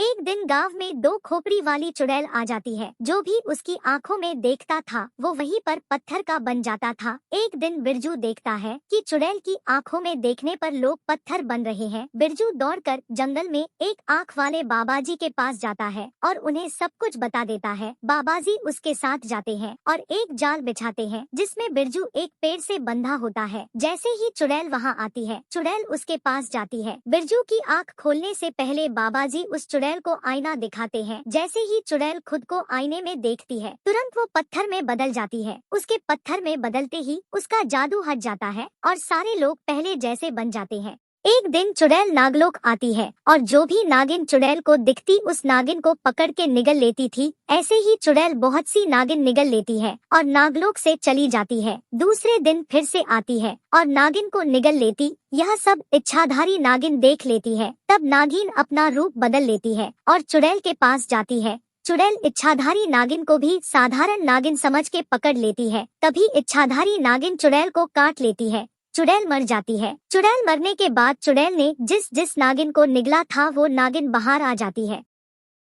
एक दिन गांव में दो खोपड़ी वाली चुड़ैल आ जाती है। जो भी उसकी आंखों में देखता था वो वहीं पर पत्थर का बन जाता था। एक दिन बिरजू देखता है कि चुड़ैल की आंखों में देखने पर लोग पत्थर बन रहे हैं। बिरजू दौड़कर जंगल में एक आंख वाले बाबाजी के पास जाता है और उन्हें सब कुछ बता देता है। बाबाजी उसके साथ जाते हैं और एक जाल बिछाते हैं जिसमें बिरजू एक पेड़ से बंधा होता है। जैसे ही चुड़ैल वहां आती है, चुड़ैल उसके पास जाती है। बिरजू की आंख खोलने से पहले बाबाजी उस चुड़ैल को आईना दिखाते हैं। जैसे ही चुड़ैल खुद को आईने में देखती है, तुरंत वो पत्थर में बदल जाती है। उसके पत्थर में बदलते ही उसका जादू हट जाता है और सारे लोग पहले जैसे बन जाते हैं। एक दिन चुड़ैल नागलोक आती है और जो भी नागिन चुड़ैल को दिखती उस नागिन को पकड़ के निगल लेती थी। ऐसे ही चुड़ैल बहुत सी नागिन निगल लेती है और नागलोक से चली जाती है। दूसरे दिन फिर से आती है और नागिन को निगल लेती। यह सब इच्छाधारी नागिन देख लेती है। तब नागिन अपना रूप बदल लेती है और चुड़ैल के पास जाती है। चुड़ैल इच्छाधारी नागिन को भी साधारण नागिन समझ के पकड़ लेती है। तभी इच्छाधारी नागिन चुड़ैल को काट लेती है। चुड़ैल मर जाती है। चुड़ैल मरने के बाद चुड़ैल ने जिस जिस नागिन को निगला था वो नागिन बाहर आ जाती है।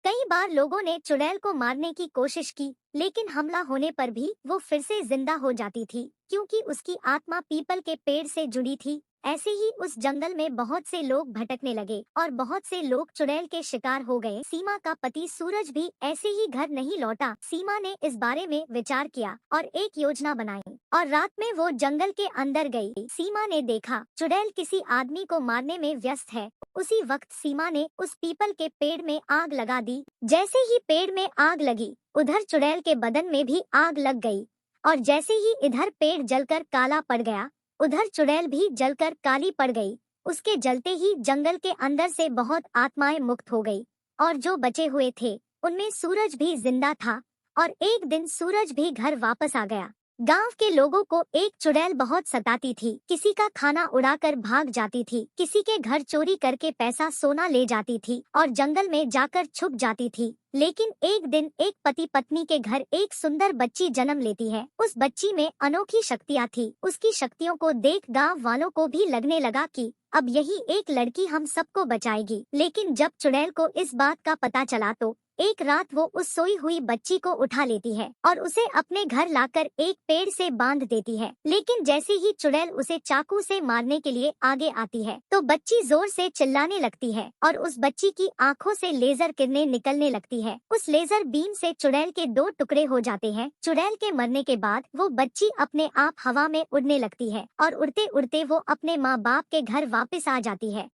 कई बार लोगों ने चुड़ैल को मारने की कोशिश की, लेकिन हमला होने पर भी वो फिर से जिंदा हो जाती थी, क्योंकि उसकी आत्मा पीपल के पेड़ से जुड़ी थी। ऐसे ही उस जंगल में बहुत से लोग भटकने लगे और बहुत से लोग चुड़ैल के शिकार हो गए। सीमा का पति सूरज भी ऐसे ही घर नहीं लौटा। सीमा ने इस बारे में विचार किया और एक योजना बनाई और रात में वो जंगल के अंदर गई। सीमा ने देखा चुड़ैल किसी आदमी को मारने में व्यस्त है। उसी वक्त सीमा ने उस पीपल के पेड़ में आग लगा दी। जैसे ही पेड़ में आग लगी, उधर चुड़ैल के बदन में भी आग लग गई और जैसे ही इधर पेड़ जलकर काला पड़ गया, उधर चुड़ैल भी जलकर काली पड़ गई। उसके जलते ही जंगल के अंदर से बहुत आत्माएं मुक्त हो गई और जो बचे हुए थे उनमें सूरज भी जिंदा था। और एक दिन सूरज भी घर वापस आ गया। गांव के लोगों को एक चुड़ैल बहुत सताती थी। किसी का खाना उड़ाकर भाग जाती थी, किसी के घर चोरी करके पैसा सोना ले जाती थी और जंगल में जाकर छुप जाती थी। लेकिन एक दिन एक पति पत्नी के घर एक सुंदर बच्ची जन्म लेती है। उस बच्ची में अनोखी शक्तियाँ थी। उसकी शक्तियों को देख गांव वालों को भी लगने लगा कि अब यही एक लड़की हम सबको बचाएगी। लेकिन जब चुड़ैल को इस बात का पता चला तो एक रात वो उस सोई हुई बच्ची को उठा लेती है और उसे अपने घर लाकर एक पेड़ से बांध देती है। लेकिन जैसे ही चुड़ैल उसे चाकू से मारने के लिए आगे आती है तो बच्ची जोर से चिल्लाने लगती है और उस बच्ची की आंखों से लेजर किरणें निकलने लगती है। उस लेजर बीम से चुड़ैल के दो टुकड़े हो जाते हैं। चुड़ैल के मरने के बाद वो बच्ची अपने आप हवा में उड़ने लगती है और उड़ते उड़ते वो अपने माँ बाप के घर वापस आ जाती है।